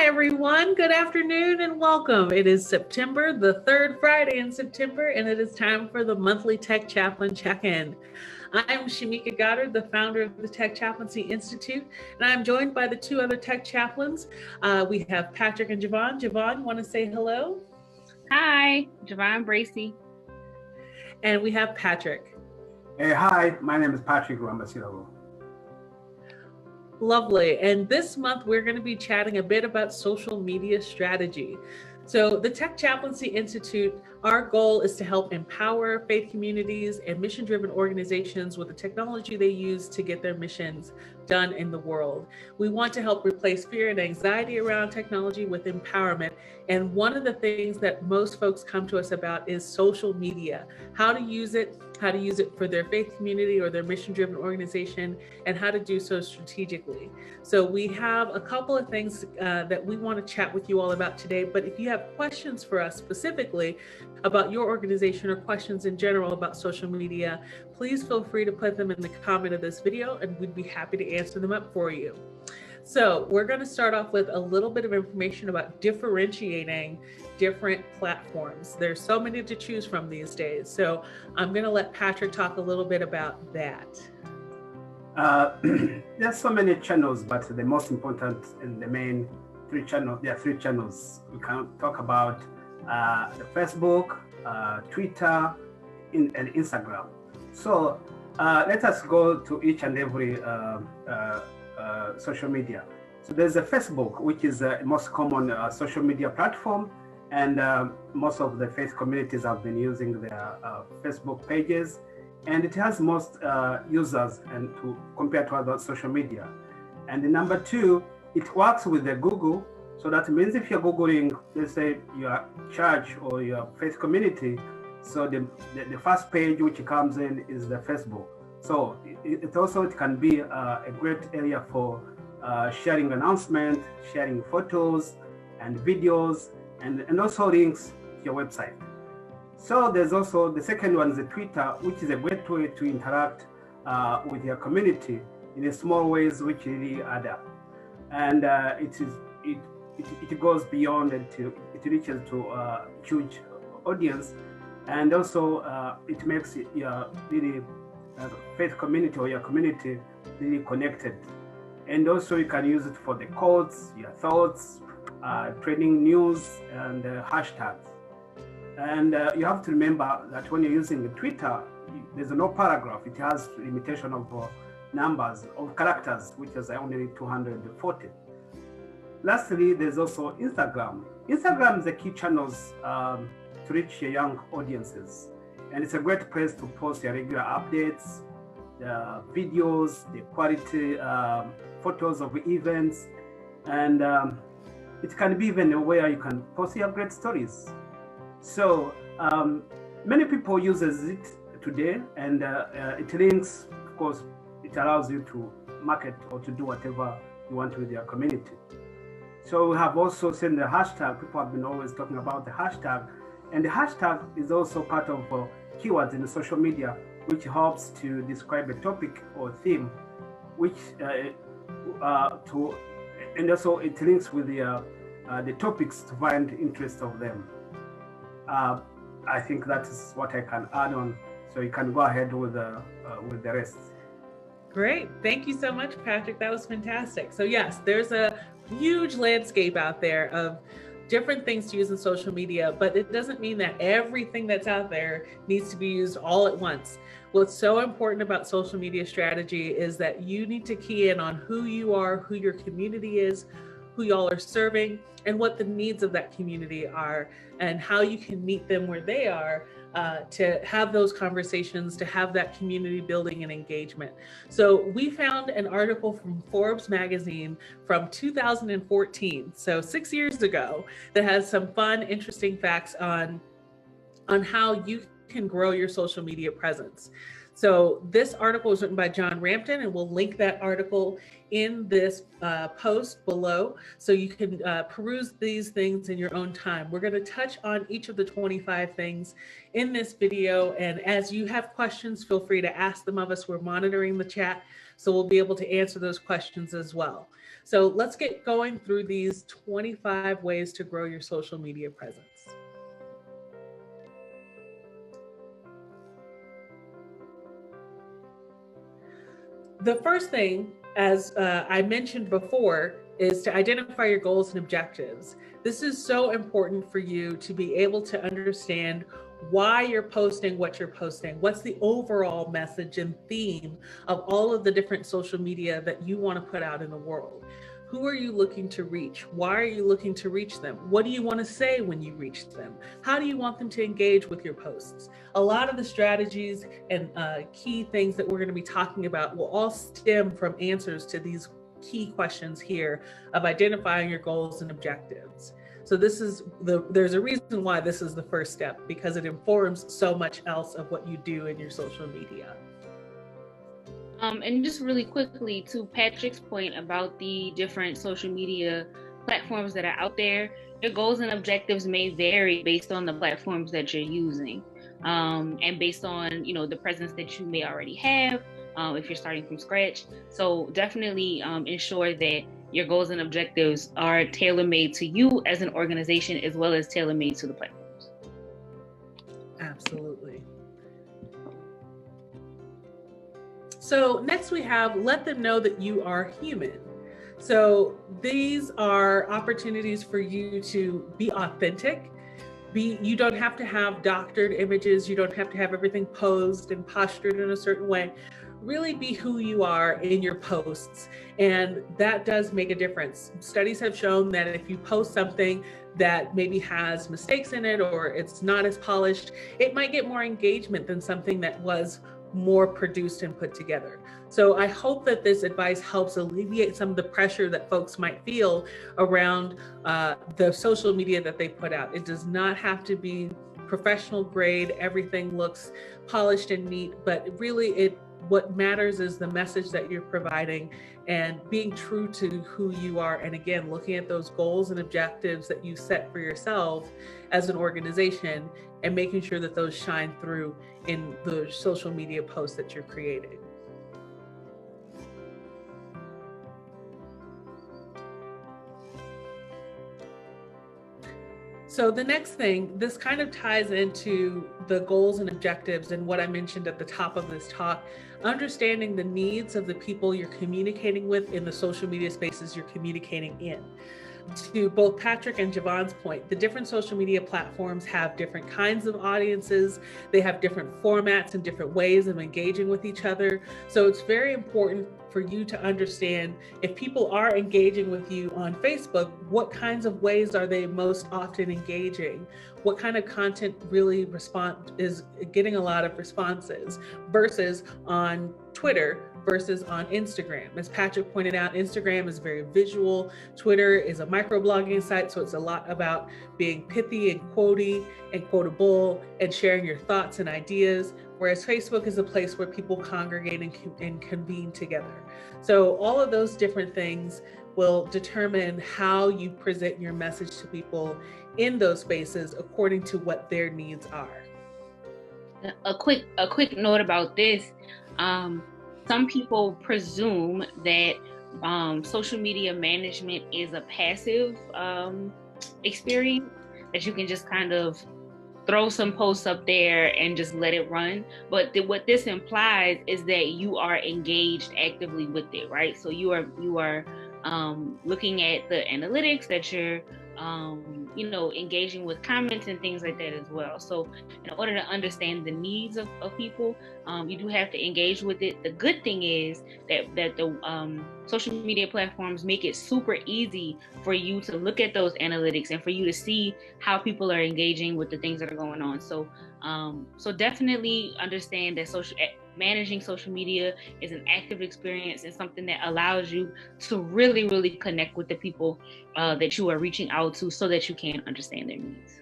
Hi, everyone. Good afternoon and welcome. It is September, the third Friday in September, and it is time for the monthly Tech Chaplain check-in. I'm Shamika Goddard, the founder of the Tech Chaplaincy Institute, and I'm joined by the two other tech chaplains. We have Patrick and Javon. Javon, want to say hello? Hi, Javon Bracey. And we have Patrick. Hey, hi, my name is Patrick Rambasirago. Lovely. And this month, we're going to be chatting a bit about social media strategy. So the Tech Chaplaincy Institute, our goal is to help empower faith communities and mission-driven organizations with the technology they use to get their missions done in the world. We want to help replace fear and anxiety around technology with empowerment. And one of the things that most folks come to us about is social media, how to use it for their faith community or their mission-driven organization, and how to do so strategically. So we have a couple of things that we want to chat with you all about today, but if you have questions for us specifically about your organization or questions in general about social media, please feel free to put them in the comment of this video and we'd be happy to answer them up for you. So we're going to start off with a little bit of information about differentiating different platforms. There's so many to choose from these days. So I'm going to let Patrick talk a little bit about that. There's so many channels, but the most important and the main three channels, there are three channels. We can talk about the Facebook, Twitter, and Instagram. So let us go to each and every social media. So there's a Facebook, which is the most common social media platform, and most of the faith communities have been using their Facebook pages, and it has most users and compared to other social media. And the number two, it works with the Google. So that means if you're Googling, let's say your church or your faith community, so the first page which comes in is the Facebook. So it can be a great area for sharing announcements, sharing photos and videos, and also links to your website. So there's also the second one is the Twitter, which is a great way to interact with your community in a small ways which really add up. And it goes beyond it reaches to a huge audience, and also it makes your really faith community or your community really connected. And also you can use it for the quotes, your thoughts, trending news, and hashtags. And you have to remember that when you're using Twitter, there's no paragraph. It has limitation of numbers of characters, which is only 240. Lastly, there's also Instagram. Instagram is a key channels to reach your young audiences. And it's a great place to post your regular updates, the videos, the quality photos of events, and it can be even where you can post your great stories. So many people uses it today, and it links, of course, it allows you to market or to do whatever you want with your community. So we have also seen the hashtag. People have been always talking about the hashtag, and the hashtag is also part of keywords in the social media, which helps to describe a topic or theme, which and also it links with the topics to find interest of them. I think that is what I can add on. So you can go ahead with the rest. Great. Thank you so much, Patrick. That was fantastic. So yes, there's a huge landscape out there of different things to use in social media, but it doesn't mean that everything that's out there needs to be used all at once. What's so important about social media strategy is that you need to key in on who you are, who your community is, who y'all are serving, and what the needs of that community are, and how you can meet them where they are to have those conversations, to have that community building and engagement. So we found an article from Forbes magazine from 2014, so 6 years ago, that has some fun, interesting facts on how you can grow your social media presence. So this article was written by John Rampton, and we'll link that article in this post below, so you can peruse these things in your own time. We're going to touch on each of the 25 things in this video, and as you have questions, feel free to ask them of us. We're monitoring the chat, So we'll be able to answer those questions as well. So let's get going through these 25 ways to grow your social media presence. The first thing, as I mentioned before, is to identify your goals and objectives. This is so important for you to be able to understand why you're posting what you're posting. What's the overall message and theme of all of the different social media that you want to put out in the world? Who are you looking to reach? Why are you looking to reach them? What do you want to say when you reach them? How do you want them to engage with your posts? A lot of the strategies and key things that we're going to be talking about will all stem from answers to these key questions here of identifying your goals and objectives. So there's a reason why this is the first step, because it informs so much else of what you do in your social media. And just really quickly, to Patrick's point about the different social media platforms that are out there, your goals and objectives may vary based on the platforms that you're using, and based on, the presence that you may already have, if you're starting from scratch. So definitely ensure that your goals and objectives are tailor-made to you as an organization, as well as tailor-made to the platforms. Absolutely. So next we have, let them know that you are human. So these are opportunities for you to be authentic. You don't have to have doctored images. You don't have to have everything posed and postured in a certain way. Really be who you are in your posts. And that does make a difference. Studies have shown that if you post something that maybe has mistakes in it, or it's not as polished, it might get more engagement than something that was more produced and put together. So I hope that this advice helps alleviate some of the pressure that folks might feel around the social media that they put out. It does not have to be professional grade. Everything looks polished and neat, but really what matters is the message that you're providing and being true to who you are. And again, looking at those goals and objectives that you set for yourself as an organization and making sure that those shine through in the social media posts that you're creating. So the next thing, this kind of ties into the goals and objectives and what I mentioned at the top of this talk, understanding the needs of the people you're communicating with in the social media spaces you're communicating in. To both Patrick and Javon's point, the different social media platforms have different kinds of audiences. They have different formats and different ways of engaging with each other. So it's very important for you to understand, if people are engaging with you on Facebook, what kinds of ways are they most often engaging? What kind of content really is getting a lot of responses versus on Twitter versus on Instagram. As Patrick pointed out, Instagram is very visual. Twitter is a microblogging site, so it's a lot about being pithy and quotey and quotable and sharing your thoughts and ideas, whereas Facebook is a place where people congregate and convene together. So all of those different things will determine how you present your message to people in those spaces according to what their needs are. A quick note about this. Some people presume that social media management is a passive experience, that you can just kind of throw some posts up there and just let it run. But what this implies is that you are engaged actively with it, right? So you are looking at the analytics, that you're engaging with comments and things like that as well. So in order to understand the needs of people, you do have to engage with it. The good thing is that the social media platforms make it super easy for you to look at those analytics and for you to see how people are engaging with the things that are going on. So definitely understand that managing social media is an active experience and something that allows you to really, really connect with the people that you are reaching out to, so that you can understand their needs.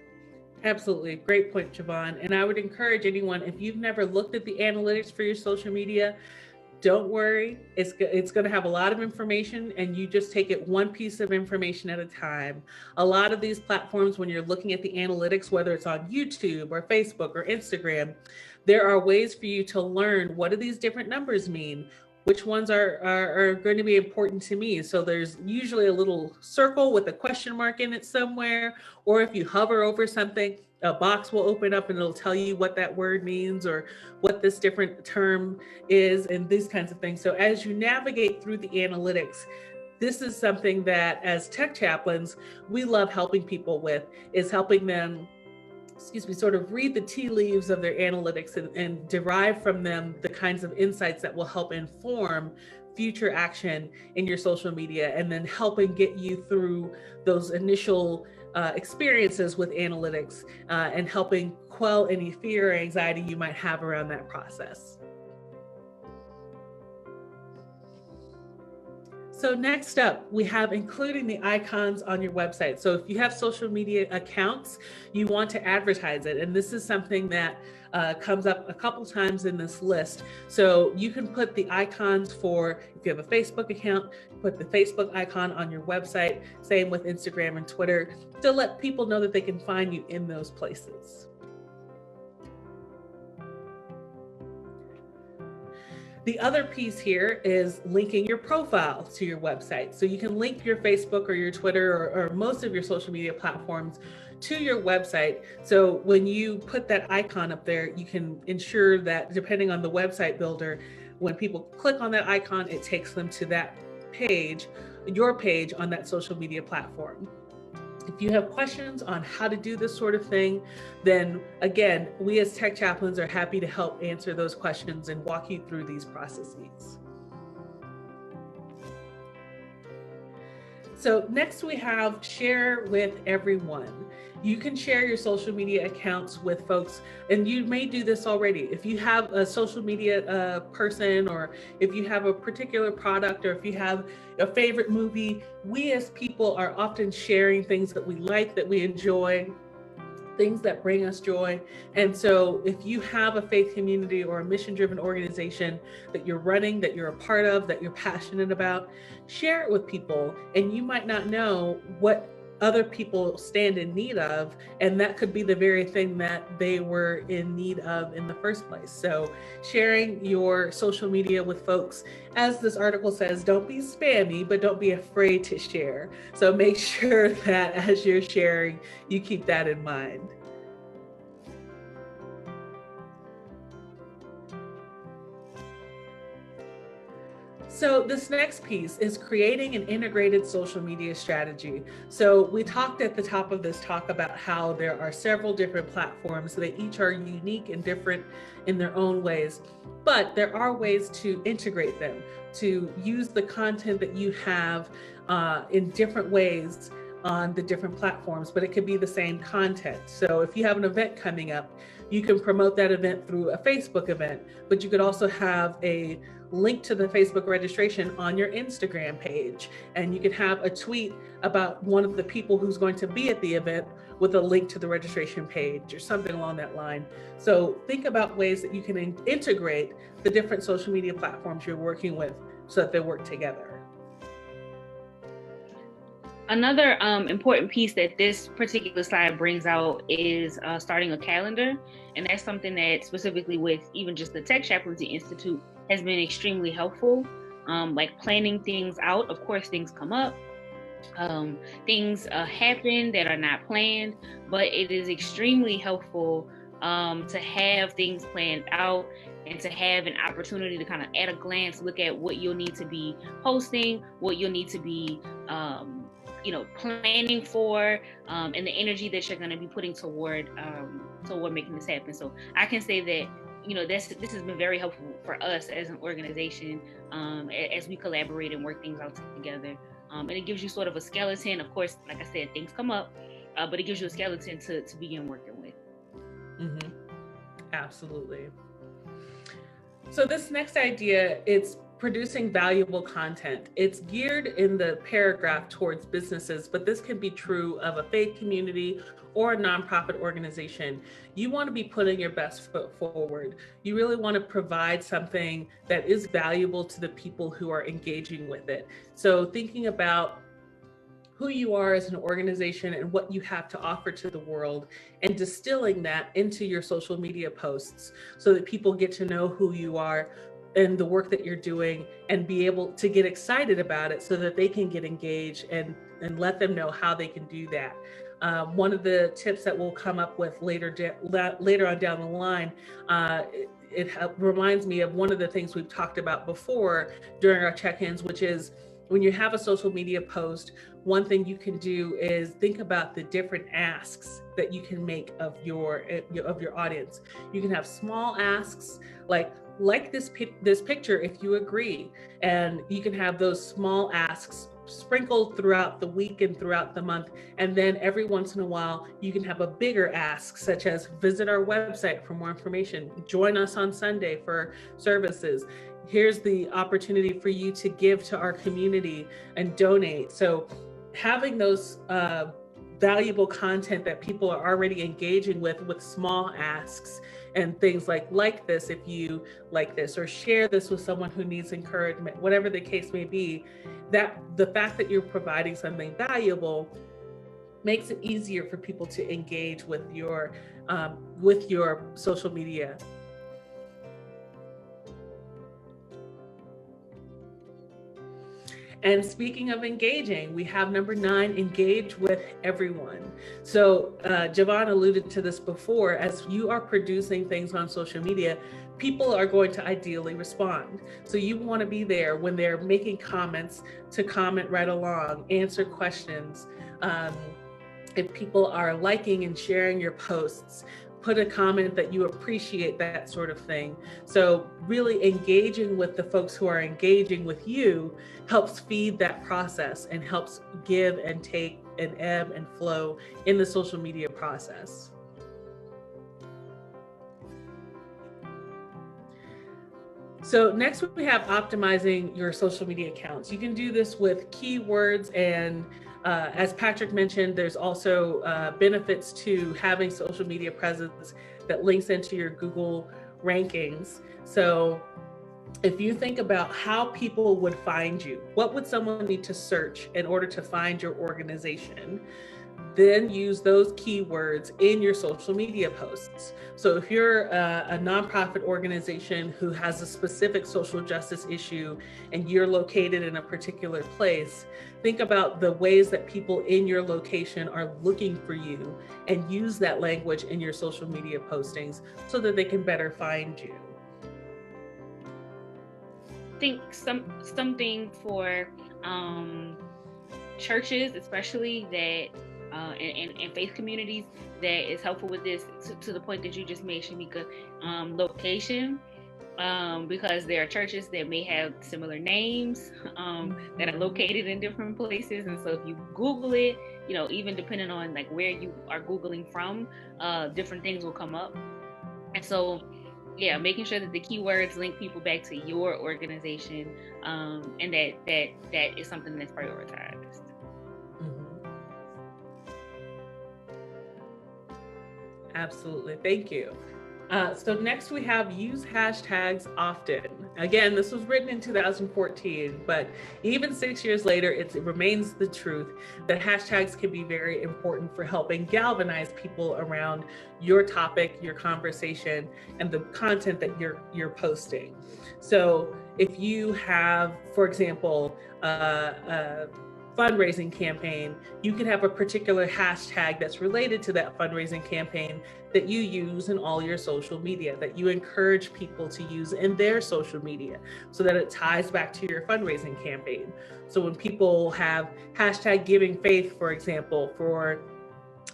Absolutely. Great point, Javon. And I would encourage anyone, if you've never looked at the analytics for your social media, don't worry. It's going to have a lot of information, and you just take it one piece of information at a time. A lot of these platforms, when you're looking at the analytics, whether it's on YouTube or Facebook or Instagram, there are ways for you to learn, what do these different numbers mean? which ones are going to be important to me. So there's usually a little circle with a question mark in it somewhere, or if you hover over something, a box will open up and it'll tell you what that word means or what this different term is and these kinds of things. So as you navigate through the analytics, this is something that as tech chaplains, we love helping people with, is helping them sort of read the tea leaves of their analytics and derive from them the kinds of insights that will help inform future action in your social media, and then helping get you through those initial experiences with analytics and helping quell any fear or anxiety you might have around that process. So next up, we have including the icons on your website. So if you have social media accounts, you want to advertise it. And this is something that comes up a couple times in this list. So you can put the icons for, if you have a Facebook account, put the Facebook icon on your website, same with Instagram and Twitter, to let people know that they can find you in those places. The other piece here is linking your profile to your website. So you can link your Facebook or your Twitter or most of your social media platforms to your website. So when you put that icon up there, you can ensure that depending on the website builder, when people click on that icon, it takes them to that page, your page on that social media platform. If you have questions on how to do this sort of thing, then again, we as tech chaplains are happy to help answer those questions and walk you through these processes. So next we have share with everyone. You can share your social media accounts with folks, and you may do this already. If you have a social media person, or if you have a particular product, or if you have a favorite movie, we as people are often sharing things that we like, that we enjoy, things that bring us joy. And so if you have a faith community or a mission-driven organization that you're running, that you're a part of, that you're passionate about, share it with people. And you might not know what other people stand in need of, and that could be the very thing that they were in need of in the first place. So sharing your social media with folks, as this article says, don't be spammy, but don't be afraid to share. So make sure that as you're sharing, you keep that in mind. So this next piece is creating an integrated social media strategy. So we talked at the top of this talk about how there are several different platforms. They each are unique and different in their own ways, but there are ways to integrate them, to use the content that you have in different ways on the different platforms, but it could be the same content. So if you have an event coming up, you can promote that event through a Facebook event, but you could also have a link to the Facebook registration on your Instagram page. And you could have a tweet about one of the people who's going to be at the event with a link to the registration page or something along that line. So think about ways that you can integrate the different social media platforms you're working with so that they work together. Another important piece that this particular slide brings out is starting a calendar. And that's something that specifically with even just the Tech Chaplaincy Institute has been extremely helpful. Like planning things out. Of course, things come up. Things happen that are not planned, but it is extremely helpful to have things planned out and to have an opportunity to kind of at a glance look at what you'll need to be posting, what you'll need to be planning for, and the energy that you're going to be putting toward making this happen. So I can say that this has been very helpful for us as an organization as we collaborate and work things out together. And it gives you sort of a skeleton. Of course, like I said, things come up, but it gives you a skeleton to begin working with. Mm-hmm. Absolutely. So this next idea, it's producing valuable content. It's geared in the paragraph towards businesses, but this can be true of a faith community or a nonprofit organization. You want to be putting your best foot forward. You really want to provide something that is valuable to the people who are engaging with it. So thinking about who you are as an organization and what you have to offer to the world, and distilling that into your social media posts so that people get to know who you are, and the work that you're doing and be able to get excited about it so that they can get engaged and let them know how they can do that. One of the tips that we'll come up with later on down the line, it reminds me of one of the things we've talked about before during our check-ins, which is when you have a social media post, one thing you can do is think about the different asks that you can make of your audience. You can have small asks like this picture if you agree, and you can have those small asks sprinkled throughout the week and throughout the month, and then every once in a while you can have a bigger ask, such as visit our website for more information, join us on Sunday for services, here's the opportunity for you to give to our community and donate. So having those valuable content that people are already engaging with small asks and things like this if you like this, or share this with someone who needs encouragement, whatever the case may be, that the fact that you're providing something valuable makes it easier for people to engage with your social media. And speaking of engaging, we have number 9, engage with everyone. So Javon alluded to this before. As you are producing things on social media, people are going to ideally respond. So you want to be there when they're making comments, to comment right along, answer questions. If people are liking and sharing your posts, put a comment that you appreciate, that sort of thing. So really engaging with the folks who are engaging with you helps feed that process and helps give and take and ebb and flow in the social media process. So next we have optimizing your social media accounts. You can do this with keywords, and as Patrick mentioned, there's also benefits to having social media presence that links into your Google rankings. So if you think about how people would find you, what would someone need to search in order to find your organization? Then use those keywords in your social media posts. So if you're a nonprofit organization who has a specific social justice issue and you're located in a particular place, think about the ways that people in your location are looking for you and use that language in your social media postings so that they can better find you. I think something for churches, especially that and faith communities, that is helpful with this, to the point that you just made, Shamika, location, because there are churches that may have similar names that are located in different places, and so if you Google it, even depending on like where you are Googling from, different things will come up. And so making sure that the keywords link people back to your organization, and that is something that's prioritized. Absolutely. Thank you. So next we have use hashtags often. Again, this was written in 2014, but even 6 years later, it remains the truth that hashtags can be very important for helping galvanize people around your topic, your conversation, and the content that you're posting. So if you have, for example, fundraising campaign, you can have a particular hashtag that's related to that fundraising campaign that you use in all your social media, that you encourage people to use in their social media so that it ties back to your fundraising campaign. So when people have hashtag giving faith, for example, for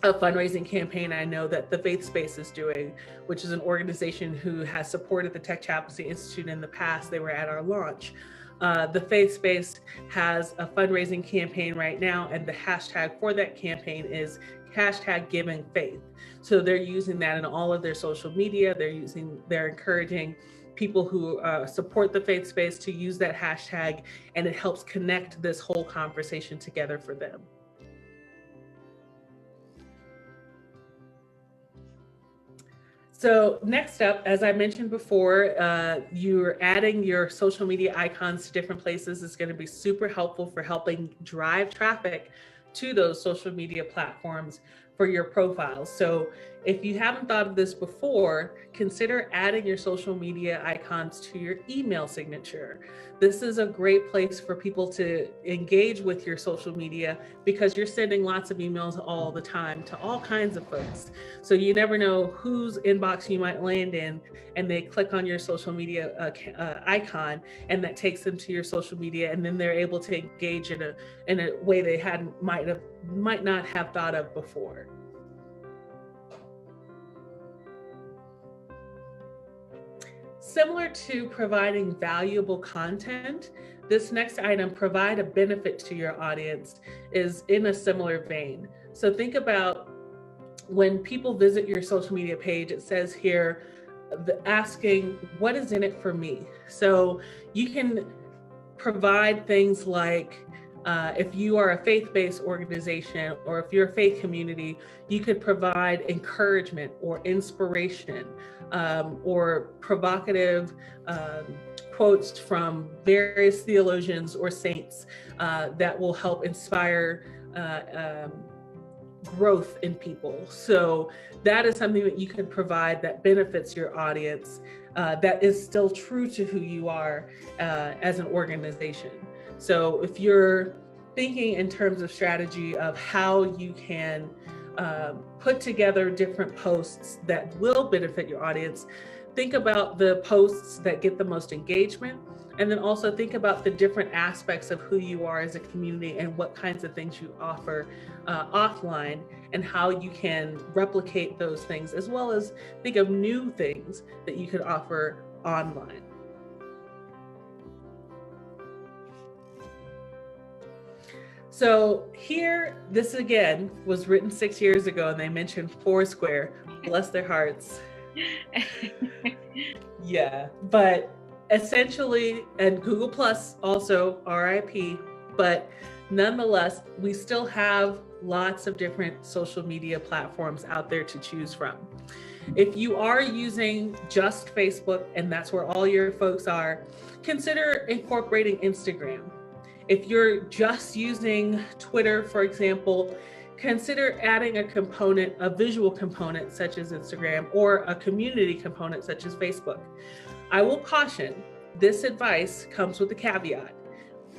a fundraising campaign I know that the Faith Space is doing, which is an organization who has supported the Tech Chaplaincy Institute in the past. They were at our launch. The Faith Space has a fundraising campaign right now, and the hashtag for that campaign is hashtag giving faith. So they're using that in all of their social media. They're encouraging people who support the Faith Space to use that hashtag, and it helps connect this whole conversation together for them. So next up, as I mentioned before, you're adding your social media icons to different places is going to be super helpful for helping drive traffic to those social media platforms for your profiles. So if you haven't thought of this before, consider adding your social media icons to your email signature. This is a great place for people to engage with your social media because you're sending lots of emails all the time to all kinds of folks. So you never know whose inbox you might land in, and they click on your social media icon, and that takes them to your social media, and then they're able to engage in a way they might not have thought of before. Similar to providing valuable content, this next item, provide a benefit to your audience, is in a similar vein. So think about when people visit your social media page, it says here, asking, what is in it for me? So you can provide things like, if you are a faith-based organization or if you're a faith community, you could provide encouragement or inspiration, or provocative quotes from various theologians or saints that will help inspire growth in people. So that is something that you can provide that benefits your audience, that is still true to who you are as an organization. So if you're thinking in terms of strategy of how you can put together different posts that will benefit your audience, think about the posts that get the most engagement, and then also think about the different aspects of who you are as a community and what kinds of things you offer offline, and how you can replicate those things, as well as think of new things that you could offer online. So here, this again was written 6 years ago, and they mentioned Foursquare, bless their hearts. Yeah, but essentially, and Google Plus also, RIP, but nonetheless, we still have lots of different social media platforms out there to choose from. If you are using just Facebook, and that's where all your folks are, consider incorporating Instagram. If you're just using Twitter, for example, consider adding a component, a visual component such as Instagram, or a community component such as Facebook. I will caution, this advice comes with a caveat.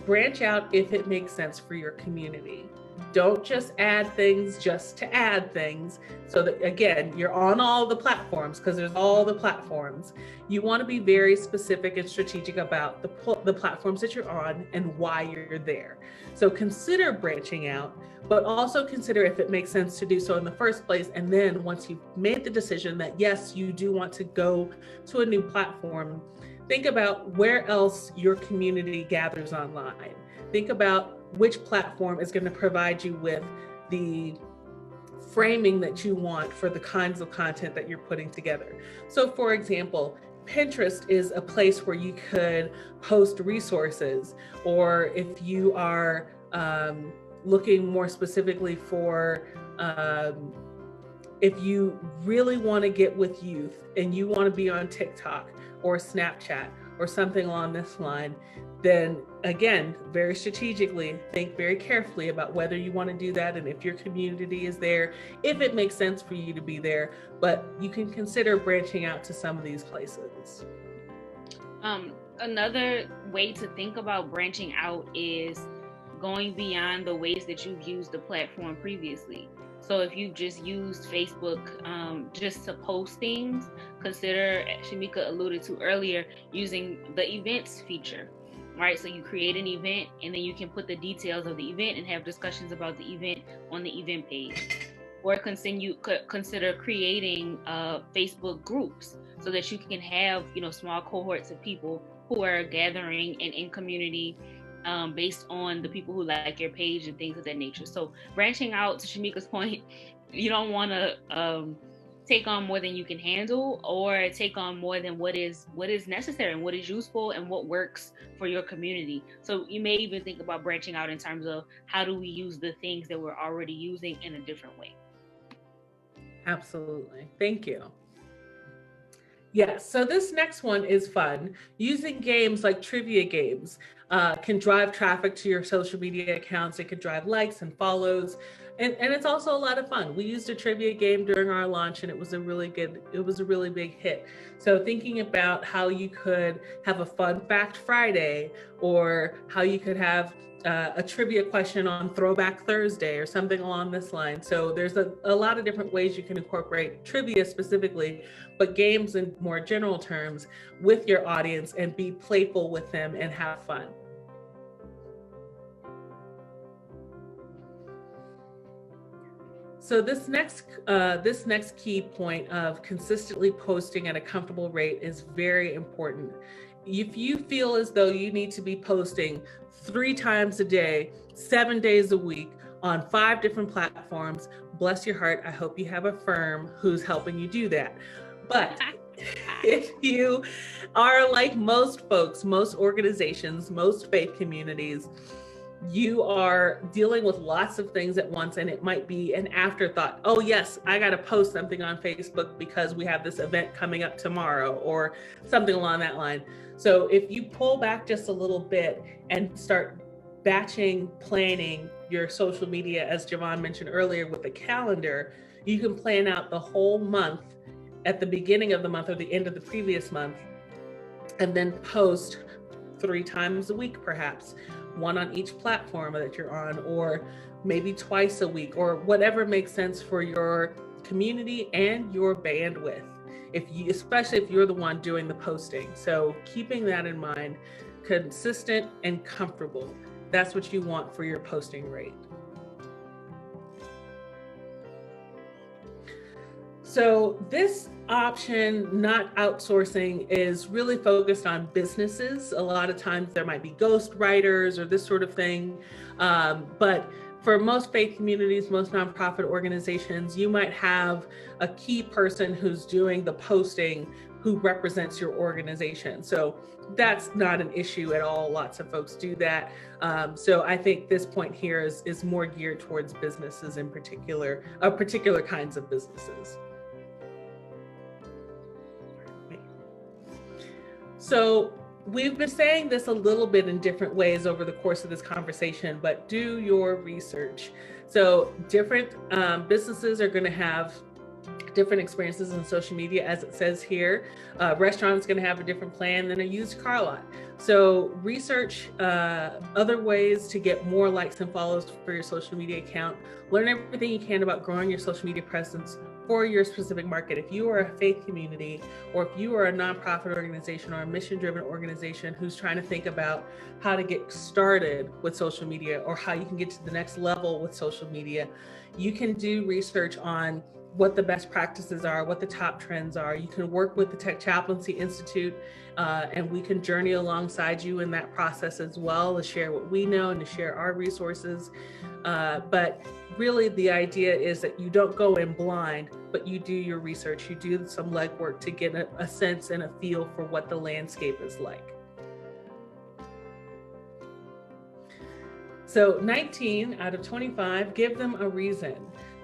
Branch out if it makes sense for your community. Don't just add things just to add things, so that, again, you're on all the platforms, because there's all the platforms. You want to be very specific and strategic about the platforms that you're on and why you're there. So consider branching out, but also consider if it makes sense to do so in the first place. And then once you've made the decision that yes, you do want to go to a new platform, think about where else your community gathers online. Think about which platform is going to provide you with the framing that you want for the kinds of content that you're putting together. So for example, Pinterest is a place where you could post resources, or if you are looking more specifically for, if you really want to get with youth and you want to be on TikTok or Snapchat or something along this line, then again, very strategically, think very carefully about whether you want to do that and if your community is there, if it makes sense for you to be there, but you can consider branching out to some of these places. Another way to think about branching out is going beyond the ways that you've used the platform previously. So if you've just used Facebook just to post things, consider, Shamika alluded to earlier, using the events feature, right? So you create an event and then you can put the details of the event and have discussions about the event on the event page. Or consider creating Facebook groups so that you can have, small cohorts of people who are gathering and in community based on the people who like your page and things of that nature. So branching out, to Shamika's point, you don't want to take on more than you can handle, or take on more than what is necessary and what is useful and what works for your community. So you may even think about branching out in terms of how do we use the things that we're already using in a different way. Absolutely. Thank you. Yes, so this next one is fun. Using games like trivia games can drive traffic to your social media accounts. It could drive likes and follows. And it's also a lot of fun. We used a trivia game during our launch and it was a really big hit. So thinking about how you could have a fun fact Friday, or how you could have a trivia question on Throwback Thursday or something along this line. So there's a lot of different ways you can incorporate trivia specifically, but games in more general terms with your audience, and be playful with them and have fun. So this next key point of consistently posting at a comfortable rate is very important. If you feel as though you need to be posting 3 times a day, 7 days a week on 5 different platforms, bless your heart, I hope you have a firm who's helping you do that. But if you are like most folks, most organizations, most faith communities, you are dealing with lots of things at once, and it might be an afterthought. Oh yes, I got to post something on Facebook because we have this event coming up tomorrow, or something along that line. So if you pull back just a little bit and start batching, planning your social media, as Javon mentioned earlier with the calendar, you can plan out the whole month at the beginning of the month or the end of the previous month, and then post 3 times a week, perhaps one on each platform that you're on, or maybe twice a week, or whatever makes sense for your community and your bandwidth, especially if you're the one doing the posting. So keeping that in mind, consistent and comfortable, that's what you want for your posting rate. So this option, not outsourcing, is really focused on businesses. A lot of times there might be ghost writers or this sort of thing. But for most faith communities, most nonprofit organizations, you might have a key person who's doing the posting who represents your organization. So that's not an issue at all. Lots of folks do that. So I think this point here is more geared towards businesses in particular kinds of businesses. So we've been saying this a little bit in different ways over the course of this conversation, but do your research. So different businesses are going to have different experiences in social media, as it says here. Restaurant's going to have a different plan than a used car lot. So research other ways to get more likes and follows for your social media account. Learn everything you can about growing your social media presence for your specific market. If you are a faith community, or if you are a nonprofit organization or a mission-driven organization who's trying to think about how to get started with social media, or how you can get to the next level with social media, you can do research on what the best practices are, what the top trends are. You can work with the Tech Chaplaincy Institute, and we can journey alongside you in that process as well, to share what we know and to share our resources. But really the idea is that you don't go in blind, but you do your research, you do some legwork to get a sense and a feel for what the landscape is like. So 19 out of 25, give them a reason.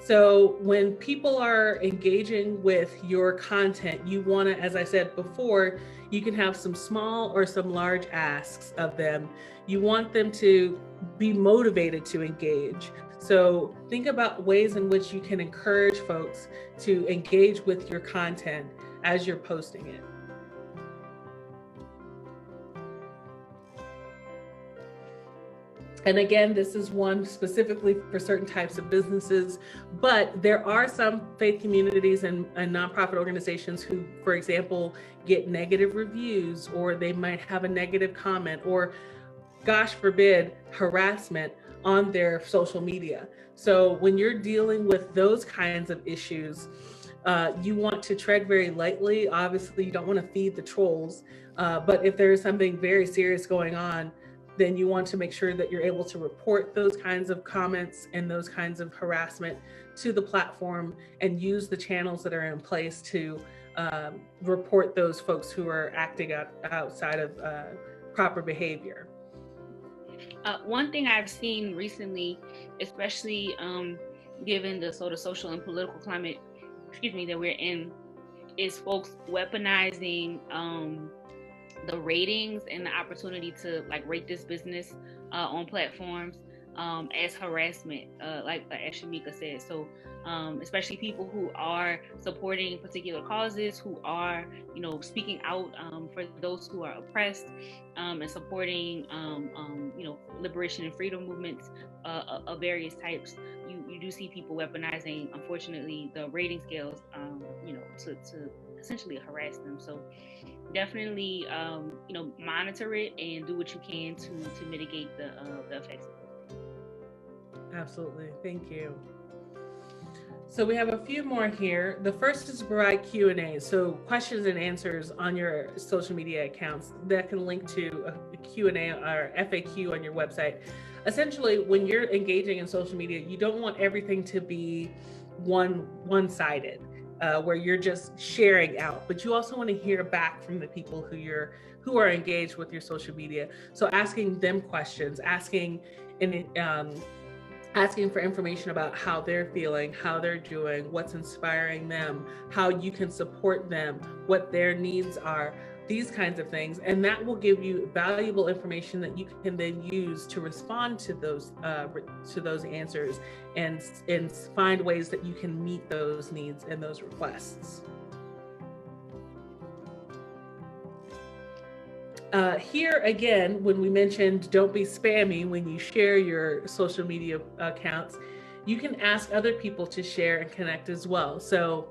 So when people are engaging with your content, you want to, as I said before, you can have some small or some large asks of them. You want them to be motivated to engage. So think about ways in which you can encourage folks to engage with your content as you're posting it. And again, this is one specifically for certain types of businesses, but there are some faith communities and nonprofit organizations who, for example, get negative reviews, or they might have a negative comment, or gosh forbid, harassment on their social media. So when you're dealing with those kinds of issues, you want to tread very lightly. Obviously, you don't want to feed the trolls, but if there is something very serious going on, then you want to make sure that you're able to report those kinds of comments and those kinds of harassment to the platform, and use the channels that are in place to report those folks who are acting outside of proper behavior. One thing I've seen recently, especially given the sort of social and political climate, that we're in, is folks weaponizing the ratings and the opportunity to like rate this business on platforms as harassment, like as Shamika said. So especially people who are supporting particular causes, who are, you know, speaking out for those who are oppressed, and supporting, you know, liberation and freedom movements of various types. You do see people weaponizing, unfortunately, the rating scales, you know, to essentially harass them. So definitely, you know, monitor it and do what you can to mitigate the effects. Absolutely. Thank you. So we have a few more here. The first is to provide Q&A, so questions and answers on your social media accounts that can link to a Q&A or FAQ on your website. Essentially, when you're engaging in social media, you don't want everything to be one-sided, where you're just sharing out, but you also want to hear back from the people who are engaged with your social media. So asking them questions, asking for information about how they're feeling, how they're doing, what's inspiring them, how you can support them, what their needs are, these kinds of things. And that will give you valuable information that you can then use to respond to those answers and find ways that you can meet those needs and those requests. Here again, when we mentioned don't be spammy when you share your social media accounts, you can ask other people to share and connect as well. So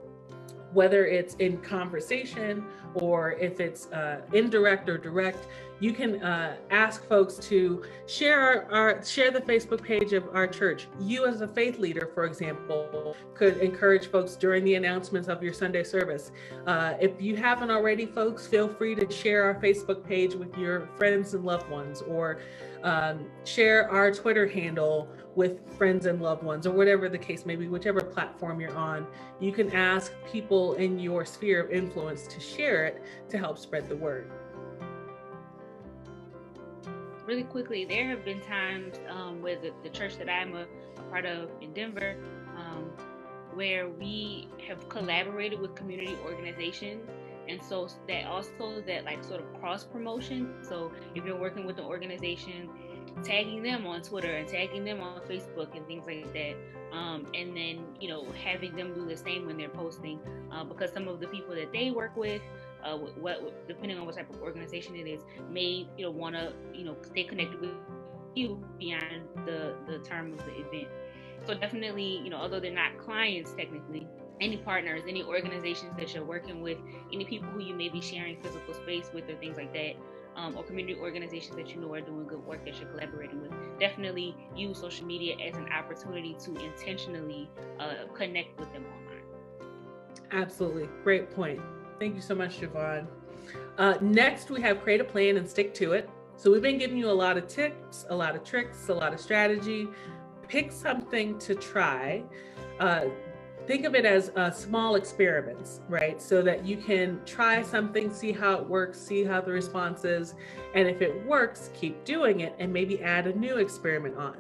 whether it's in conversation or if it's indirect or direct, you can ask folks to share share the Facebook page of our church. You as a faith leader, for example, could encourage folks during the announcements of your Sunday service. If you haven't already, folks, feel free to share our Facebook page with your friends and loved ones, or share our Twitter handle with friends and loved ones, or whatever the case may be, whichever platform you're on. You can ask people in your sphere of influence to share it to help spread the word. Really quickly, there have been times where the church that I'm a part of in Denver, where we have collaborated with community organizations. And so that also that like sort of cross promotion. So if you're working with an organization, tagging them on Twitter and tagging them on Facebook and things like that. And then, you know, having them do the same when they're posting, because some of the people that they work with, depending on what type of organization it is, may, you know, want to, you know, stay connected with you beyond the term of the event. So definitely, you know, although they're not clients technically, any partners, any organizations that you're working with, any people who you may be sharing physical space with or things like that, or community organizations that you know are doing good work that you're collaborating with, definitely use social media as an opportunity to intentionally connect with them online. Absolutely. Great point. Thank you so much, Siobhan. Next, we have create a plan and stick to it. So we've been giving you a lot of tips, a lot of tricks, a lot of strategy. Pick something to try. Think of it as small experiments, right? So that you can try something, see how it works, see how the response is. And if it works, keep doing it and maybe add a new experiment on.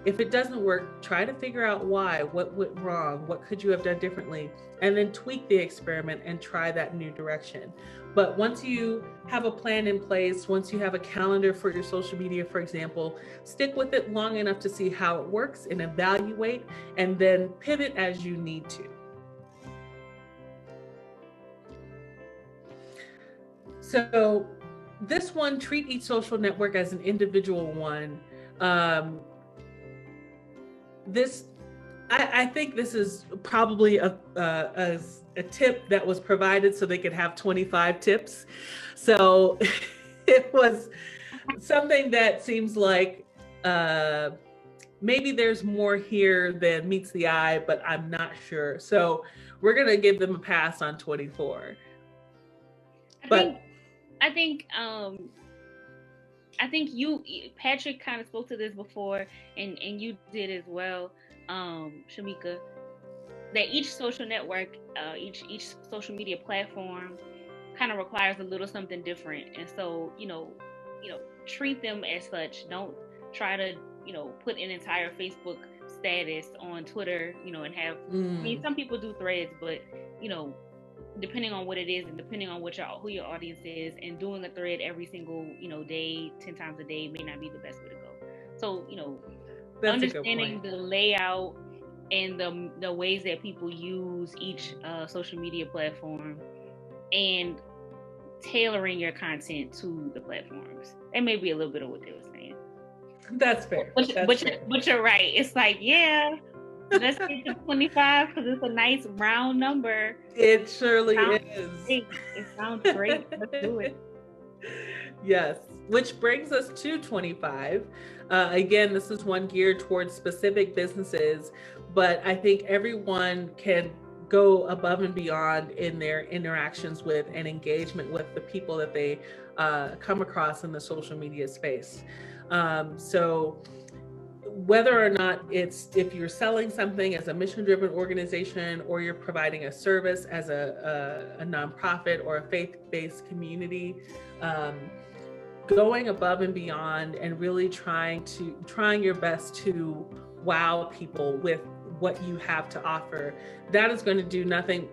If it doesn't work, try to figure out why, what went wrong, what could you have done differently, and then tweak the experiment and try that new direction. But once you have a plan in place, once you have a calendar for your social media, for example, stick with it long enough to see how it works and evaluate, and then pivot as you need to. So this one, treat each social network as an individual one. I think this is probably a tip that was provided so they could have 25 tips. So it was something that seems like maybe there's more here than meets the eye, but I'm not sure. So we're going to give them a pass on 24. I think you, Patrick, kind of spoke to this before, and you did as well, Shamika, that each social network, each social media platform kind of requires a little something different. And so, you know, treat them as such. Don't try to, you know, put an entire Facebook status on Twitter, you know, and have, I mean, some people do threads, but, you know, depending on what it is and depending on who your audience is, and doing a thread every single, day, 10 times a day may not be the best way to go. So, That's understanding the layout and the ways that people use each social media platform and tailoring your content to the platforms. That may be a little bit of what they were saying. That's fair. But you're right. It's like, yeah, let's get to 25 because it's a nice round number. It surely is. Great. It sounds great. Let's do it. Yes, which brings us to 25. Again, this is one geared towards specific businesses, but I think everyone can go above and beyond in their interactions with and engagement with the people that they come across in the social media space. So whether or not if you're selling something as a mission-driven organization, or you're providing a service as a nonprofit or a faith-based community, going above and beyond and really trying your best to wow people with what you have to offer, that's going to do nothing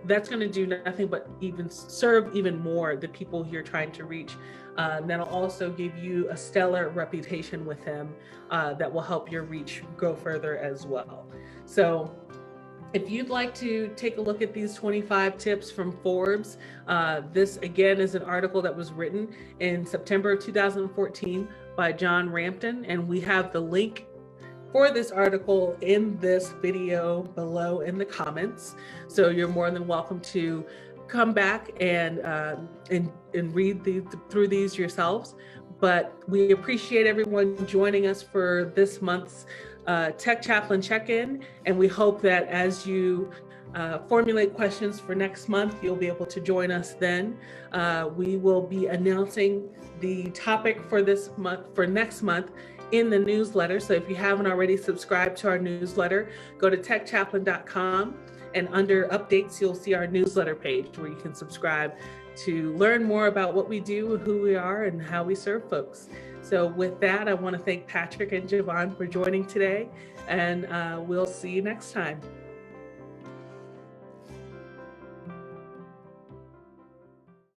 but even serve even more the people you're trying to reach. That'll also give you a stellar reputation with them that will help your reach go further as well. So if you'd like to take a look at these 25 tips from Forbes, this again is an article that was written in September of 2014 by John Rampton, and we have the link for this article in this video below in the comments. So you're more than welcome to come back and read through these yourselves. But we appreciate everyone joining us for this month's Tech Chaplain check-in, and we hope that as you formulate questions for next month, you'll be able to join us then. We will be announcing the topic for next month in the newsletter. So if you haven't already subscribed to our newsletter, go to techchaplain.com, and under updates, you'll see our newsletter page where you can subscribe to learn more about what we do, who we are, and how we serve folks. So with that, I want to thank Patrick and Javon for joining today, and we'll see you next time.